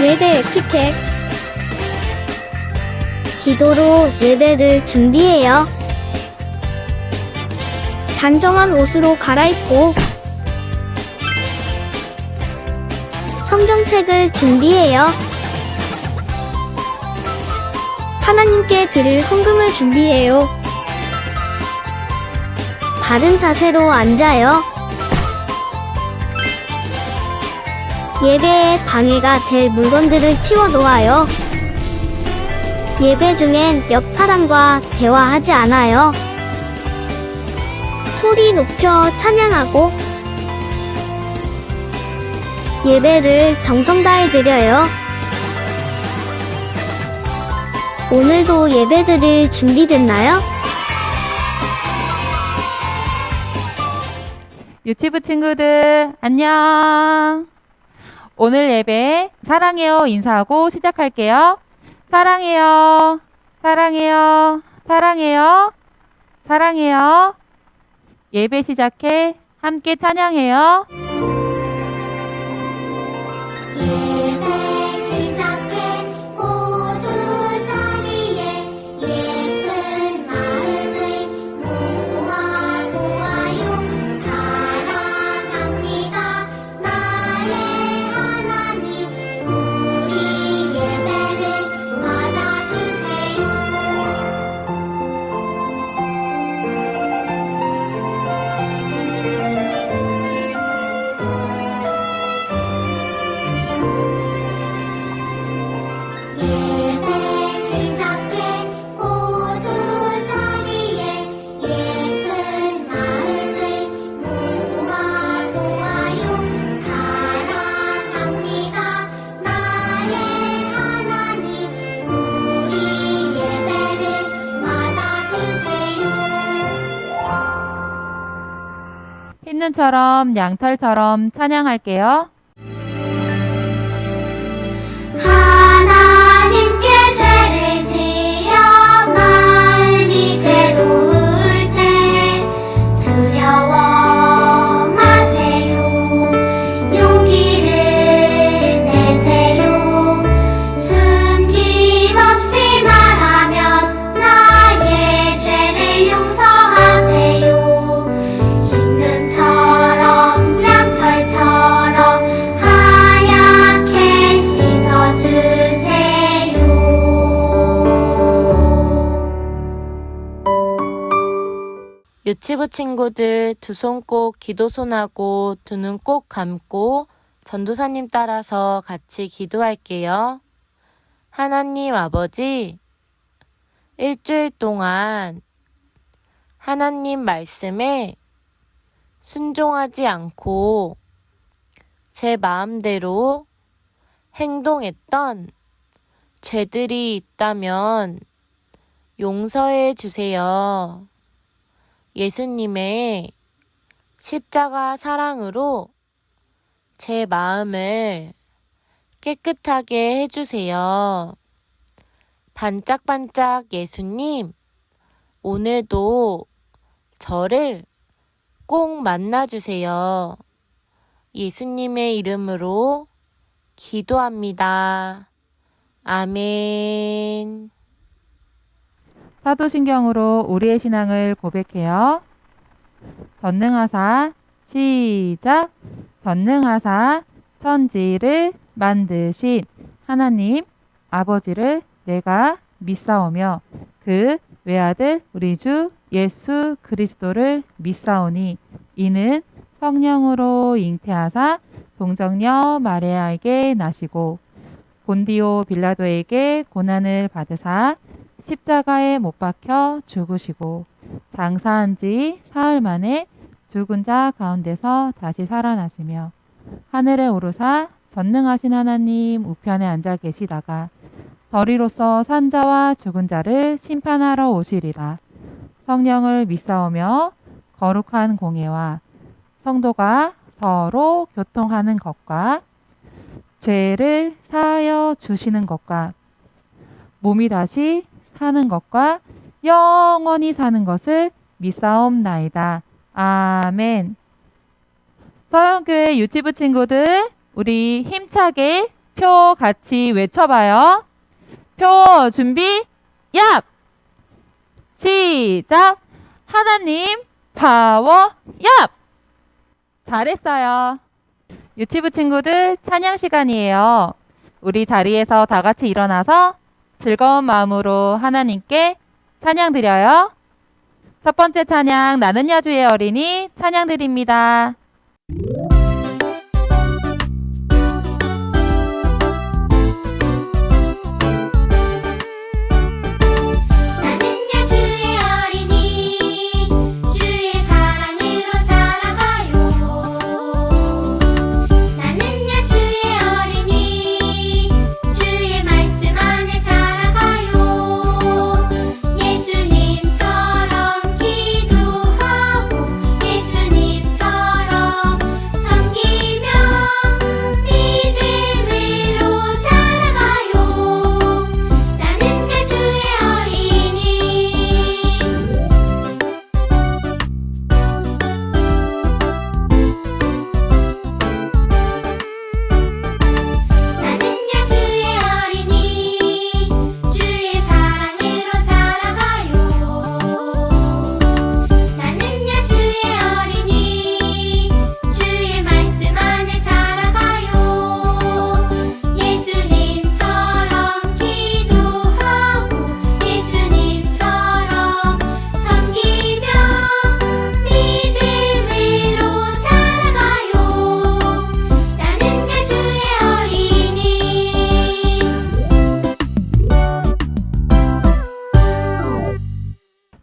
예배 에티켓. 기도로 예배를 준비해요. 단정한 옷으로 갈아입고 성경책을 준비해요. 하나님께 드릴 헌금을 준비해요. 바른 자세로 앉아요. 예배에 방해가 될 물건들을 치워 놓아요. 예배 중엔 옆 사람과 대화하지 않아요. 소리 높여 찬양하고 예배를 정성 다해 드려요. 오늘도 예배드릴 준비됐나요? 유치부 친구들 안녕. 오늘 예배 사랑해요 인사하고 시작할게요. 사랑해요, 사랑해요, 사랑해요, 사랑해요. 예배 시작해 함께 찬양해요. 예배 시작해 모두 자리에 예쁜 마음을 모아요. 사랑합니다 나의 하나님. 우리 예배를 받아주세요. 예배 시작해 모두 자리에 예쁜 마음을 모아요. 사랑합니다 나의 하나님. 우리 예배를 받아주세요. 흰눈처럼 양털처럼 찬양할게요. 하나님께 죄를 지어 마음이 괴로울 때 두려워 마세요. 용기를 내세요. 숨김없이 말하면 나의 죄를 용서하세요. 흰 눈처럼 양털처럼 하얗게 씻어주세요. 유치부 친구들 두 손 꼭 기도손하고 두 눈 꼭 감고 전도사님 따라서 같이 기도할게요. 하나님 아버지, 일주일 동안 하나님 말씀에 순종하지 않고 제 마음대로 행동했던 죄들이 있다면 용서해 주세요. 예수님의 십자가 사랑으로 제 마음을 깨끗하게 해주세요. 반짝반짝 예수님, 오늘도 저를 꼭 만나주세요. 예수님의 이름으로 기도합니다. 아멘. 사도신경으로 우리의 신앙을 고백해요. 전능하사 시작. 전능하사 천지를 만드신 하나님 아버지를 내가 믿사오며 그 외아들 우리 주 예수 그리스도를 믿사오니 이는 성령으로 잉태하사 동정녀 마리아에게 나시고 본디오 빌라도에게 고난을 받으사 십자가에 못 박혀 죽으시고 장사한 지 사흘 만에 죽은 자 가운데서 다시 살아나시며 하늘에 오르사 전능하신 하나님 우편에 앉아 계시다가 저리로서 산 자와 죽은 자를 심판하러 오시리라. 성령을 믿사오며 거룩한 공예와 성도가 서로 교통하는 것과 죄를 사하여 주시는 것과 몸이 다시 사는 것과 영원히 사는 것을 믿사옵나이다. 아멘. 서영교회 유치부 친구들, 우리 힘차게 표 같이 외쳐봐요. 표 준비, 얍! 시작! 하나님, 파워, 얍! 잘했어요. 유치부 친구들 찬양 시간이에요. 우리 자리에서 다 같이 일어나서 즐거운 마음으로 하나님께 찬양 드려요. 첫 번째 찬양, 나는 야주의 어린이 찬양 드립니다. 나는 야주의 어린이 주의 사랑으로 자라가요. 나는 야주의 어린이 주의 말씀 안에 자라가요. 예수님처럼 기도하고 예수님처럼 섬기며 믿음으로 자라가요. 나는 야주의 어린이. 나는 야주의 어린이 주의 사랑으로 자라가요. 나는 야주의 어린이 주의 말씀 안에 자라가요. 예수님처럼 기도하고 예수님처럼 섬기며 믿음으로 자라가요. 나는 야주의 어린이.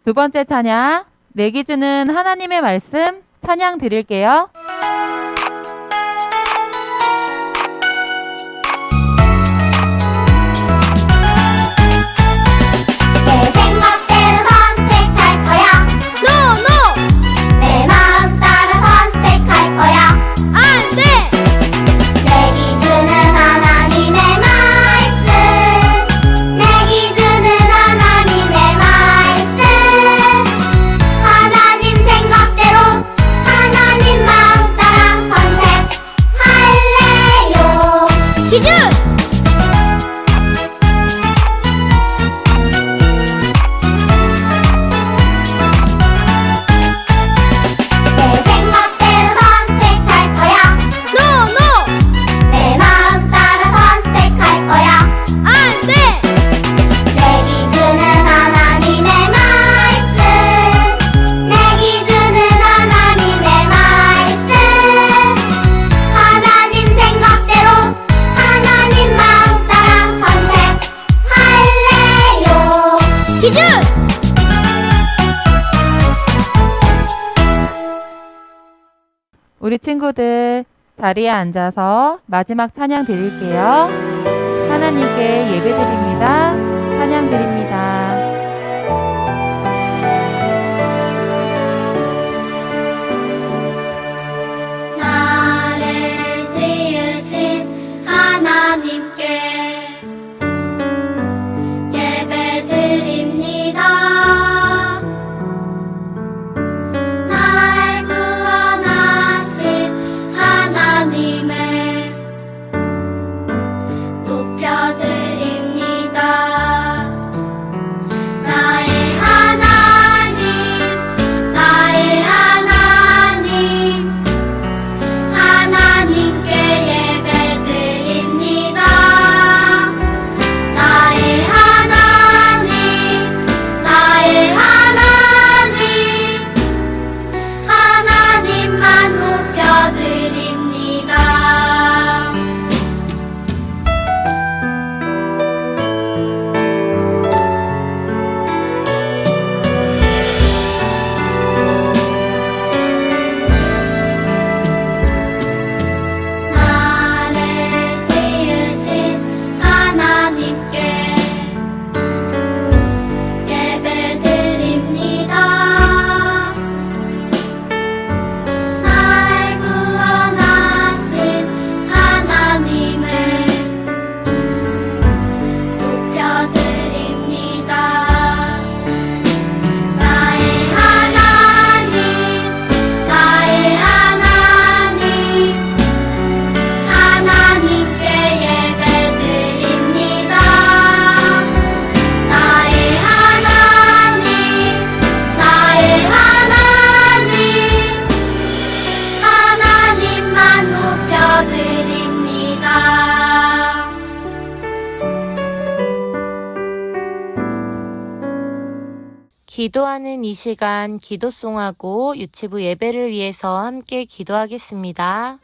두 번째 찬양, 내기 주는 하나님의 말씀 찬양 드릴게요. 내 생각대로 선택할 거야. 노, 노! 내 마음 따라 선택할 거야. 안 돼! 내 기준은 하나님의 말씀. 내 기준은 하나님의 말씀. 하나님 생각대로 하나님 마음 따라 선택할래요. 기준! 내 생각대로 선택할 거야. 노, 노! 내 마음 따라 선택할 거야. 안 돼! 내 기준은 하나님의 말씀. 내 기준은 하나님의 말씀. 하나님 생각대로 하나님 마음 따라 선택할래요. 기준! 우리 친구들 자리에 앉아서 마지막 찬양 드릴게요. 하나님께 예배 드립니다. 찬양 드립니다. 나를 지으신 하나님께 예배드립니다. 날 구원하신 하나님을 높여드립니다. 기도하는 이 시간 기도송하고 유치부 예배를 위해서 함께 기도하겠습니다.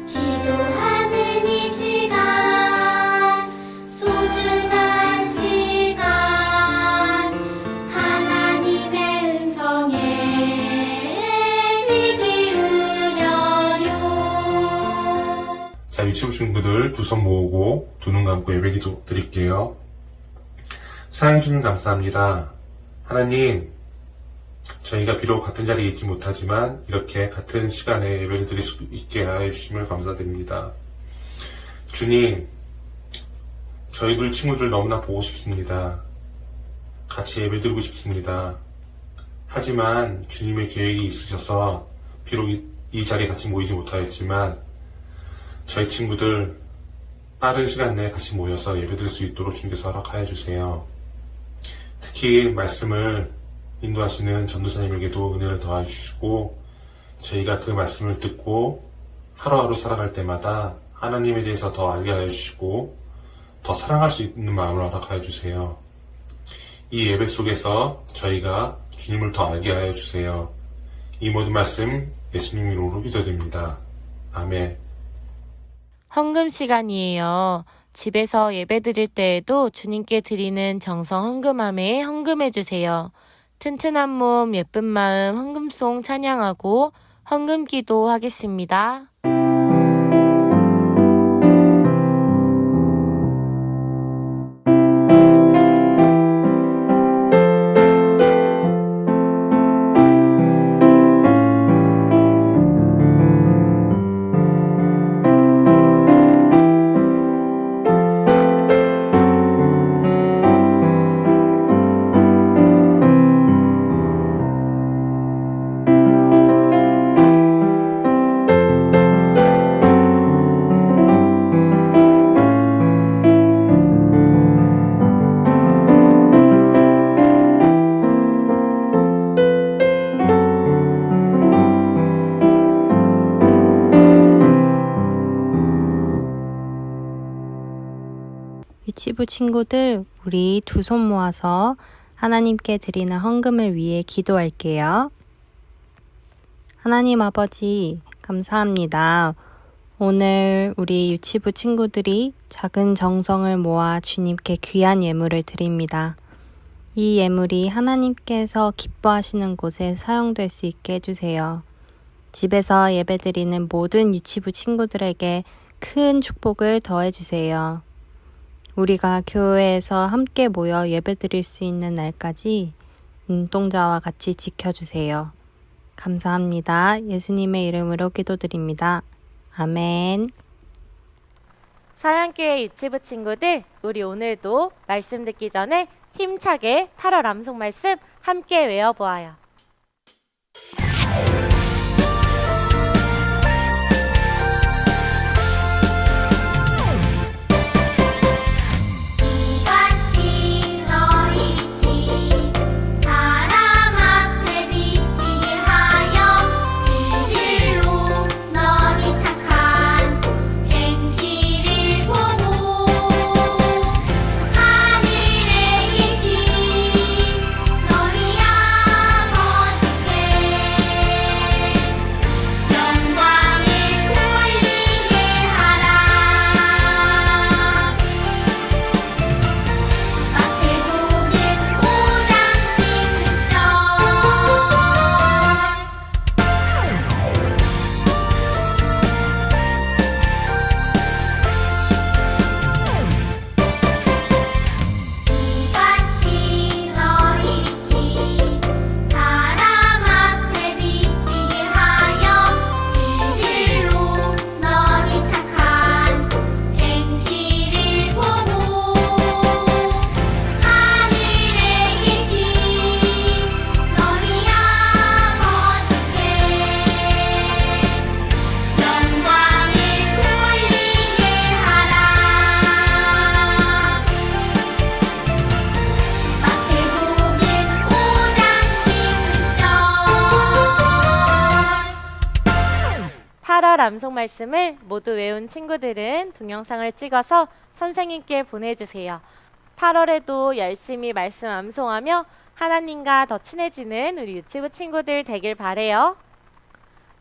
기도하는 이 시간 소중한 시간 하나님의 음성에 귀 기울여요. 자, 유치부 친구들 두 손 모으고 두 눈 감고 예배 기도 드릴게요. 사랑해주님 감사합니다. 하나님, 저희가 비록 같은 자리에 있지 못하지만 이렇게 같은 시간에 예배를 드릴 수 있게 하여 주심을 감사드립니다. 주님, 저희들 친구들 너무나 보고 싶습니다. 같이 예배 드리고 싶습니다. 하지만 주님의 계획이 있으셔서 비록 이 자리에 같이 모이지 못하였지만 저희 친구들 빠른 시간 내에 같이 모여서 예배 드릴 수 있도록 주님께서 허락하여 주세요. 특히 말씀을 인도하시는 전도사님에게도 은혜를 더해 주시고 저희가 그 말씀을 듣고 하루하루 살아갈 때마다 하나님에 대해서 더 알게 하여 주시고 더 사랑할 수 있는 마음을 허락하여 주세요. 이 예배 속에서 저희가 주님을 더 알게 하여 주세요. 이 모든 말씀 예수님 이름으로 기도드립니다. 아멘. 헌금 시간이에요. 집에서 예배 드릴 때에도 주님께 드리는 정성 헌금함에 헌금해 주세요. 튼튼한 몸, 예쁜 마음, 헌금송 찬양하고 헌금 기도 하겠습니다. 유치부 친구들, 우리 두 손 모아서 하나님께 드리는 헌금을 위해 기도할게요. 하나님 아버지, 감사합니다. 오늘 우리 유치부 친구들이 작은 정성을 모아 주님께 귀한 예물을 드립니다. 이 예물이 하나님께서 기뻐하시는 곳에 사용될 수 있게 해주세요. 집에서 예배드리는 모든 유치부 친구들에게 큰 축복을 더해주세요. 우리가 교회에서 함께 모여 예배드릴 수 있는 날까지 눈동자와 같이 지켜주세요. 감사합니다. 예수님의 이름으로 기도드립니다. 아멘. 사양교회 유치부 친구들, 우리 오늘도 말씀 듣기 전에 힘차게 8월 암송 말씀 함께 외워보아요. 이같이 너희 빛이 사람 앞에 비치게 하여 그들로 너희 착한 행실을 보고 하늘에 계신 너희 아버지께 영광을 돌리게 하라. 마태복음 5장 16절. 이같이 너희 빛이 사람 앞에 비치게 하여 그들로 너희 착한 행실을 보고 하늘에 계신 너희 아버지께 영광을 돌리게 하라. 마태복음 5장 16절. 8월 암송 말씀을 모두 외운 친구들은 동영상을 찍어서 선생님께 보내주세요. 8월에도 열심히 말씀 암송하며 하나님과 더 친해지는 우리 유치부 친구들 되길 바래요.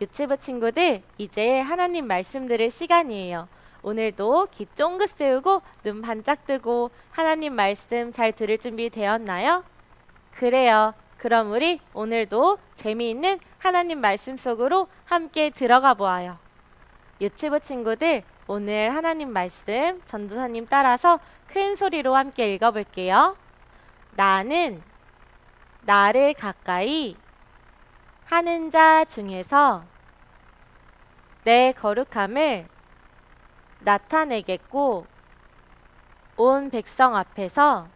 유치부 친구들, 이제 하나님 말씀 들을 시간이에요. 오늘도 귀 쫑긋 세우고 눈 반짝 뜨고 하나님 말씀 잘 들을 준비 되었나요? 그래요. 그럼 우리 오늘도 재미있는 하나님 말씀 속으로 함께 들어가 보아요. 유치부 친구들, 오늘 하나님 말씀 전도사님 따라서 큰 소리로 함께 읽어볼게요. 나는 나를 가까이 하는 자 중에서 내 거룩함을 나타내겠고 온 백성 앞에서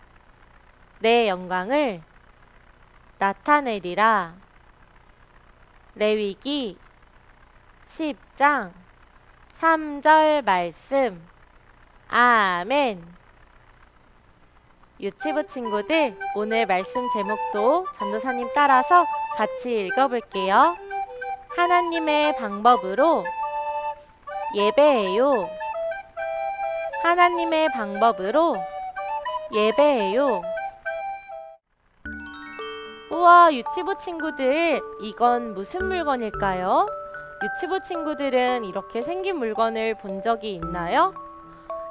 내 영광을 나타내리라. 레위기 10장 3절 말씀. 아멘. 유치부 친구들, 오늘 말씀 제목도 전도사님 따라서 같이 읽어볼게요. 하나님의 방법으로 예배해요. 하나님의 방법으로 예배해요. 우와, 유치부 친구들, 이건 무슨 물건일까요? 유치부 친구들은 이렇게 생긴 물건을 본 적이 있나요?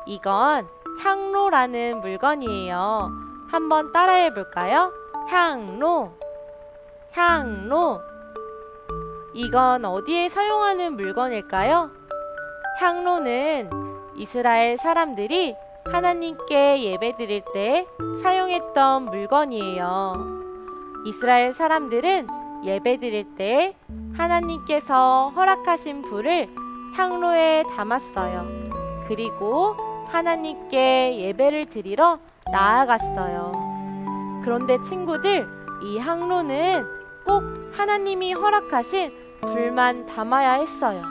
이건 향로라는 물건이에요. 한번 따라해 볼까요? 향로, 향로. 이건 어디에 사용하는 물건일까요? 향로는 이스라엘 사람들이 하나님께 예배드릴 때 사용했던 물건이에요. 이스라엘 사람들은 예배드릴 때 하나님께서 허락하신 불을 향로에 담았어요. 그리고 하나님께 예배를 드리러 나아갔어요. 그런데 친구들, 이 향로는 꼭 하나님이 허락하신 불만 담아야 했어요.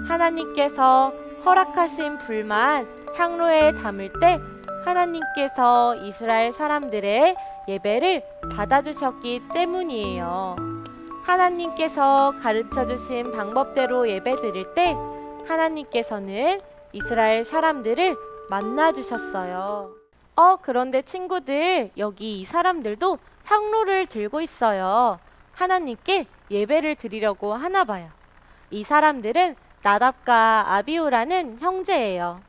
하나님께서 허락하신 불만 향로에 담을 때 하나님께서 이스라엘 사람들의 예배를 받아주셨기 때문이에요. 하나님께서 가르쳐주신 방법대로 예배드릴 때 하나님께서는 이스라엘 사람들을 만나주셨어요. 그런데 친구들, 여기 이 사람들도 향로를 들고 있어요. 하나님께 예배를 드리려고 하나 봐요. 이 사람들은 나답과 아비후라는 형제예요.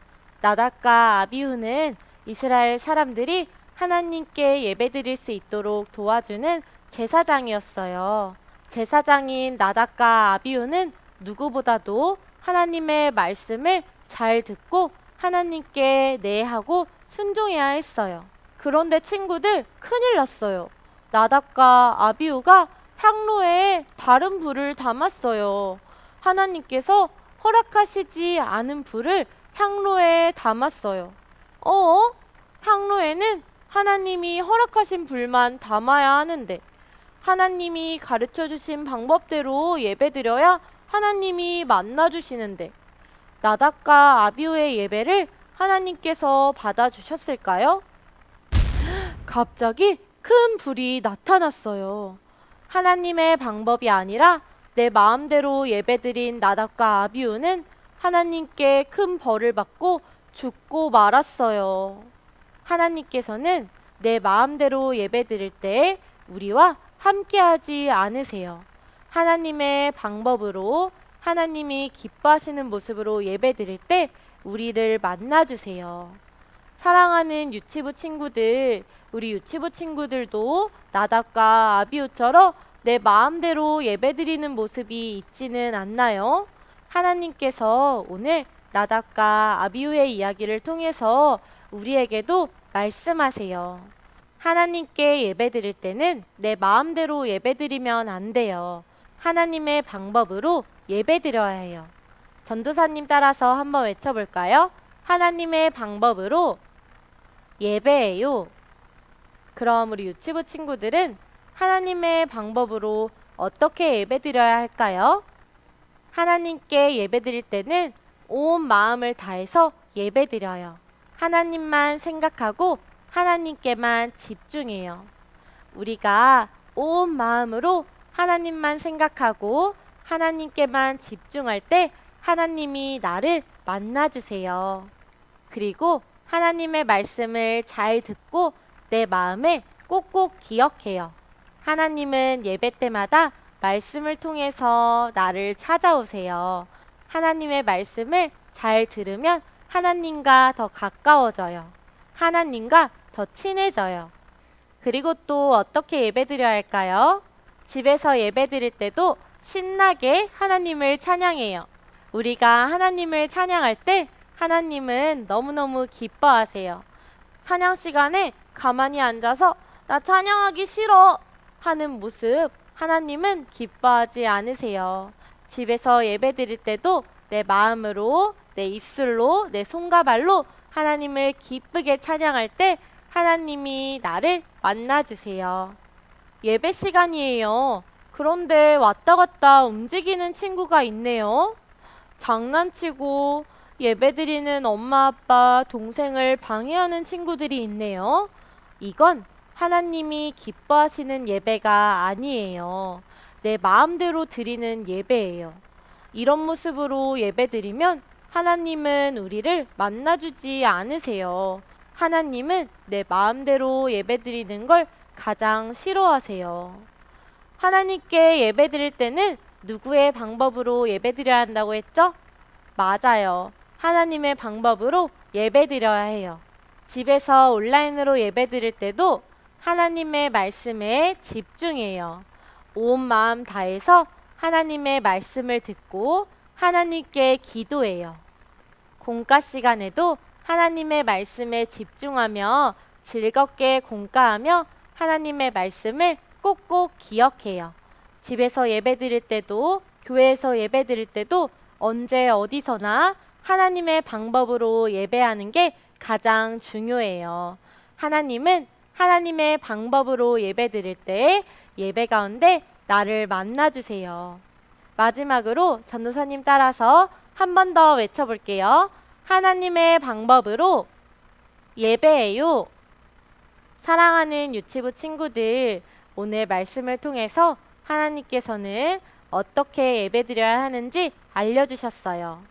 나답과 아비후는 이스라엘 사람들이 하나님께 예배드릴 수 있도록 도와주는 제사장이었어요. 제사장인 나답과 아비후는 누구보다도 하나님의 말씀을 잘 듣고 하나님께 내하고 순종해야 했어요. 그런데 친구들, 큰일 났어요. 나답과 아비후가 향로에 다른 불을 담았어요. 하나님께서 허락하시지 않은 불을 향로에 담았어요. 향로에는 하나님이 허락하신 불만 담아야 하는데, 하나님이 가르쳐주신 방법대로 예배드려야 하나님이 만나주시는데, 나답과 아비후의 예배를 하나님께서 받아주셨을까요? 갑자기 큰 불이 나타났어요. 하나님의 방법이 아니라 내 마음대로 예배드린 나답과 아비후는 하나님께 큰 벌을 받고 죽고 말았어요. 하나님께서는 내 마음대로 예배드릴 때 우리와 함께하지 않으세요. 하나님의 방법으로 하나님이 기뻐하시는 모습으로 예배드릴 때 우리를 만나주세요. 사랑하는 유치부 친구들, 우리 유치부 친구들도 나답과 아비후처럼 내 마음대로 예배드리는 모습이 있지는 않나요? 하나님께서 오늘 나답과 아비후의 이야기를 통해서 우리에게도 말씀하세요. 하나님께 예배드릴 때는 내 마음대로 예배드리면 안 돼요. 하나님의 방법으로 예배드려야 해요. 전도사님 따라서 한번 외쳐볼까요? 하나님의 방법으로 예배해요. 그럼 우리 유치부 친구들은 하나님의 방법으로 어떻게 예배드려야 할까요? 하나님께 예배드릴 때는 온 마음을 다해서 예배드려요. 하나님만 생각하고 하나님께만 집중해요. 우리가 온 마음으로 하나님만 생각하고 하나님께만 집중할 때 하나님이 나를 만나주세요. 그리고 하나님의 말씀을 잘 듣고 내 마음에 꼭꼭 기억해요. 하나님은 예배 때마다 말씀을 통해서 나를 찾아오세요. 하나님의 말씀을 잘 들으면 하나님과 더 가까워져요. 하나님과 더 친해져요. 그리고 또 어떻게 예배드려야 할까요? 집에서 예배드릴 때도 신나게 하나님을 찬양해요. 우리가 하나님을 찬양할 때 하나님은 너무너무 기뻐하세요. 찬양 시간에 가만히 앉아서 나 찬양하기 싫어 하는 모습 하나님은 기뻐하지 않으세요. 집에서 예배드릴 때도 내 마음으로, 내 입술로, 내 손과 발로 하나님을 기쁘게 찬양할 때 하나님이 나를 만나주세요. 예배 시간이에요. 그런데 왔다 갔다 움직이는 친구가 있네요. 장난치고 예배드리는 엄마, 아빠, 동생을 방해하는 친구들이 있네요. 이건 하나님이 기뻐하시는 예배가 아니에요. 내 마음대로 드리는 예배예요. 이런 모습으로 예배드리면 하나님은 우리를 만나주지 않으세요. 하나님은 내 마음대로 예배드리는 걸 가장 싫어하세요. 하나님께 예배드릴 때는 누구의 방법으로 예배드려야 한다고 했죠? 맞아요. 하나님의 방법으로 예배드려야 해요. 집에서 온라인으로 예배드릴 때도 하나님의 말씀에 집중해요. 온 마음 다해서 하나님의 말씀을 듣고 하나님께 기도해요. 공과 시간에도 하나님의 말씀에 집중하며 즐겁게 공과하며 하나님의 말씀을 꼭꼭 기억해요. 집에서 예배드릴 때도 교회에서 예배드릴 때도 언제 어디서나 하나님의 방법으로 예배하는 게 가장 중요해요. 하나님은 하나님의 방법으로 예배드릴 때 예배 가운데 나를 만나주세요. 마지막으로 전도사님 따라서 한 번 더 외쳐볼게요. 하나님의 방법으로 예배해요. 사랑하는 유치부 친구들, 오늘 말씀을 통해서 하나님께서는 어떻게 예배드려야 하는지 알려주셨어요.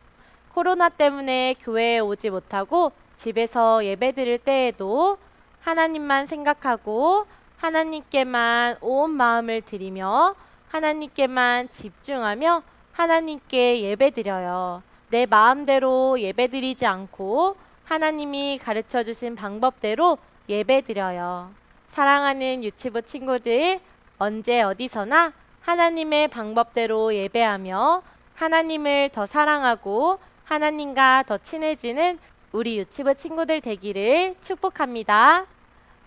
코로나 때문에 교회에 오지 못하고 집에서 예배드릴 때에도 하나님만 생각하고 하나님께만 온 마음을 드리며 하나님께만 집중하며 하나님께 예배드려요. 내 마음대로 예배드리지 않고 하나님이 가르쳐 주신 방법대로 예배드려요. 사랑하는 유치부 친구들, 언제 어디서나 하나님의 방법대로 예배하며 하나님을 더 사랑하고 하나님과 더 친해지는 우리 유치부 친구들 되기를 축복합니다.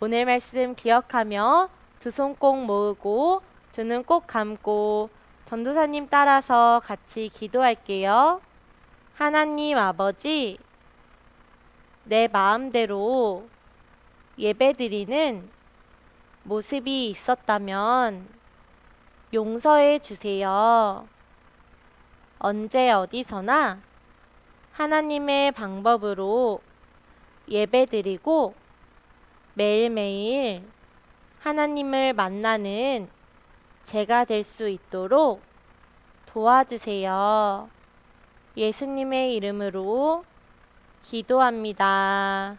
오늘 말씀 기억하며 두 손 꼭 모으고 두 눈 꼭 감고 전도사님 따라서 같이 기도할게요. 하나님 아버지, 내 마음대로 예배드리는 모습이 있었다면 용서해 주세요. 언제 어디서나 하나님의 방법으로 예배드리고 매일매일 하나님을 만나는 제가 될 수 있도록 도와주세요. 예수님의 이름으로 기도합니다.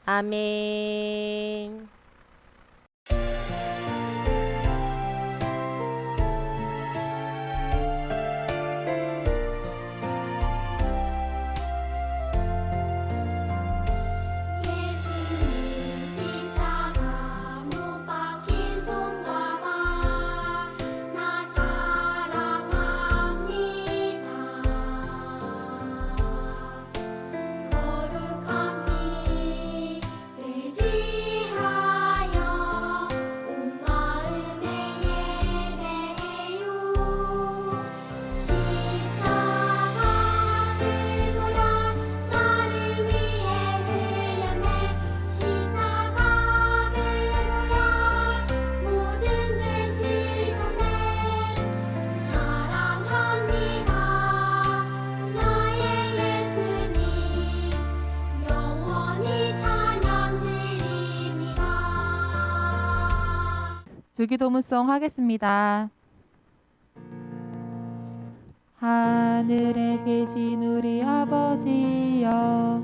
아멘. 예수님 십자가 못 박힌 손과 발 나 사랑합니다. 거룩한 피 의지하여 온 마음에 예배해요. 십자가 증오야 나를 위해 흘렸네. 십자가 그보야 모든 죄 씻었네. 사랑합니다. 나의 예수님 영원히 찬양드립니다. 주기도문송 하겠습니다. 하늘에 계신 우리 아버지여,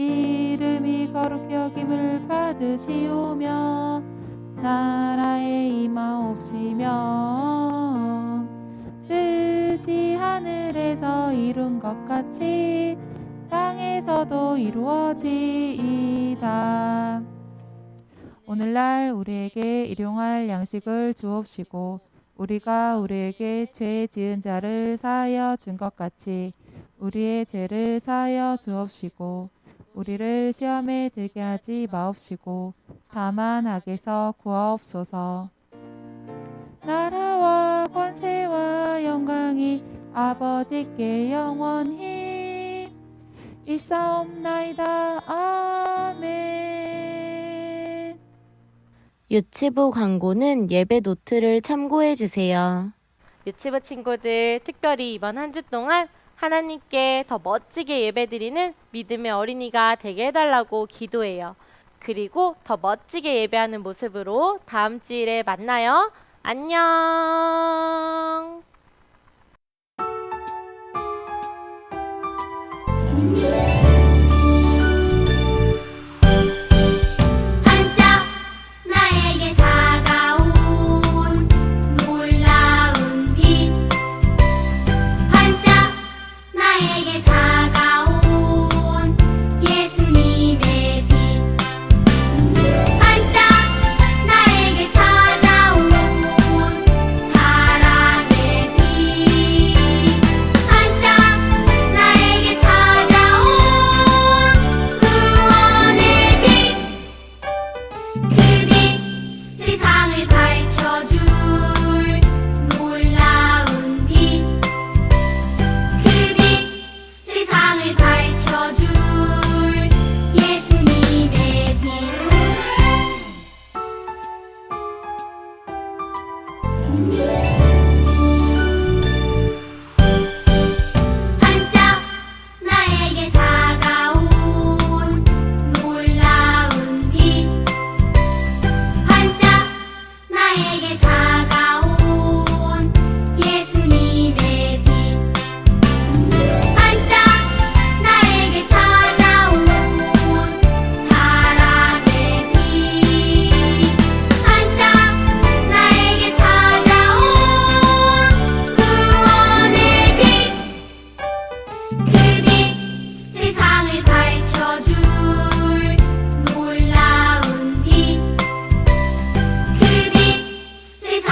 이름이 거룩히 여김을 받으시오며 나라에 임하옵시며 뜻이 하늘에서 이룬 것 같이 땅에서도 이루어지이다. 오늘날 우리에게 일용할 양식을 주옵시고 우리가 우리에게 죄 지은 자를 사하여 준 것 같이 우리의 죄를 사하여 주옵시고 우리를 시험에 들게 하지 마옵시고 다만 악에서 구하옵소서. 나라와 권세와 영광이 아버지께 영원히 있사옵나이다. 아멘. 유치부 광고는 예배 노트를 참고해 주세요. 유치부 친구들 특별히 이번 한 주 동안 하나님께 더 멋지게 예배드리는 믿음의 어린이가 되게 해달라고 기도해요. 그리고 더 멋지게 예배하는 모습으로 다음 주일에 만나요. 안녕. 반짝 나에게 다가온 놀라운 빛 반짝 나에게 다가온 예수님의 빛 반짝 나에게 찾아온 사랑의 빛 반짝 나에게 찾아온 구원의 빛 그 빛 세상을 밝혀줄 놀라운 빛 그 빛 세상을 밝혀줄 예수님의 빛 반짝 나에게 다가온 놀라운 빛 반짝 나에게 다가온 예수님의 빛 반짝 나에게 찾아온 사랑의 빛 반짝 나에게 찾아온 구원의 빛 그 빛 세상을 밝혀줄 놀라운 빛 그 빛 세상을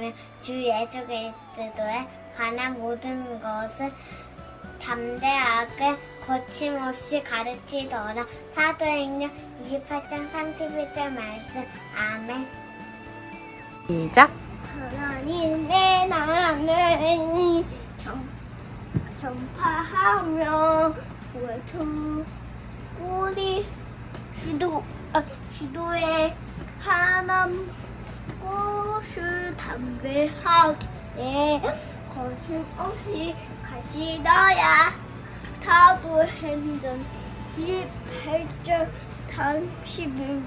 전파하며 주 예수 그리스도에 관한 모든 것을 담대하게 거침없이 가르치더라. 사도행전 28장 31절 말씀. 아멘. 시작. 하나님의 나라를 전파하며 우리 시도에 하나님 것을 담대하게 거침없이 가시더라. 사도행전 28절 31절.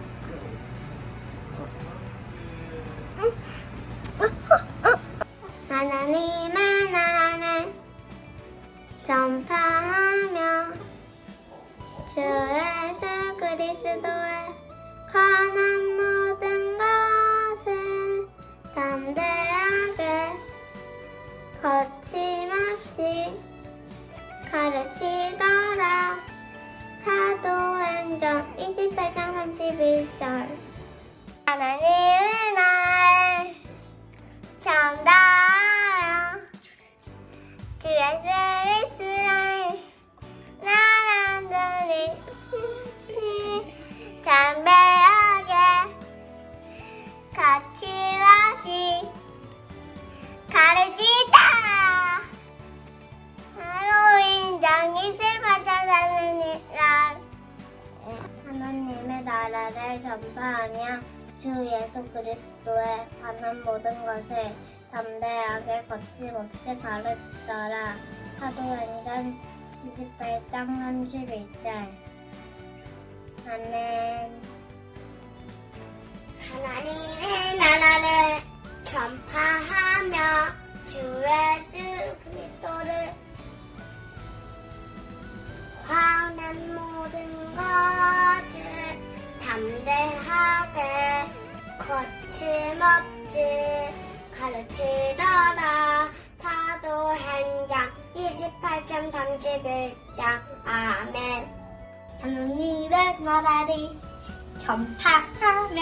하나님의 나라를 전파하며 주 예수 그리스도에 관한 모든 것을 담대하게 거침없이 가르치더라. 사도행전 28장 31절. 하나님의 나라를 전파하여 주 예수 그리스도의 나라를 담대하게 거침없이 가르치다. 하나님장 28장 하나님의 나라를 전파하며 주 예수 그리스도에 관한 모든 것을 담대하게 거침없이 가르치더라. 사도행전 28장 31절. 아멘. 하나님의 나라를 전파하며 주 예수 그리스도를 관한 모든 것을 담대하게 거침없이 가르치더라. 사도행전 28장 31장. 아멘. 하나님의 나라를 전파하며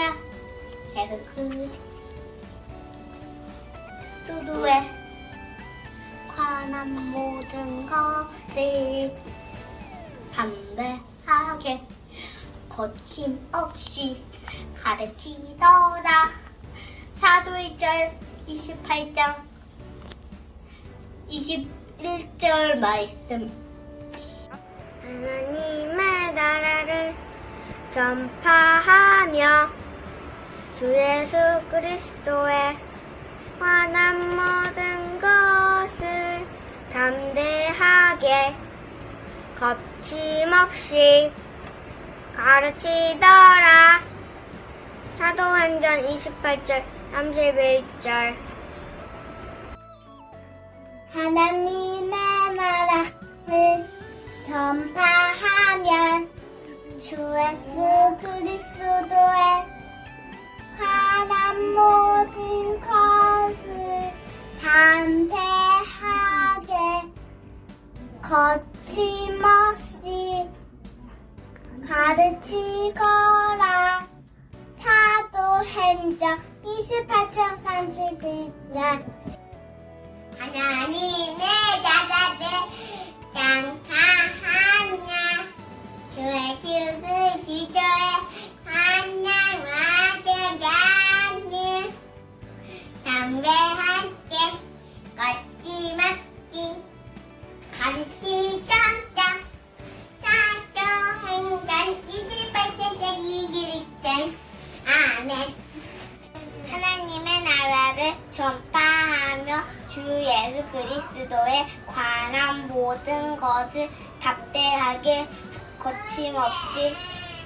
예수 그리스도에 관한 모든 것을 담대하게 거침없이 가르치더라. 사도행전 28장 21절 말씀. 하나님의 나라를 전파하며 주 예수 그리스도에 관한 모든 것을 담대하게 거침없이 가르치더라. 사도행전 28절 31절. 하나님의 나라를 전파하면 주 예수 그리스도에 관한 모든 것을 담대하게 거침없이 가르치거라. 사도행전 28장 31절. 하나님의 나라를 전파하며 주 예수 그리스도의 하나님과 대가니 담대하게 거침없이 가르치던다. 사도행전 28장 31절. 아멘. 하나님의 나라를 전파하며 주 예수 그리스도에 관한 모든 것을 담대하게 거침없이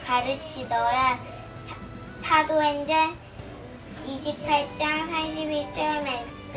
가르치더라. 사도행전 28장 41절 말씀.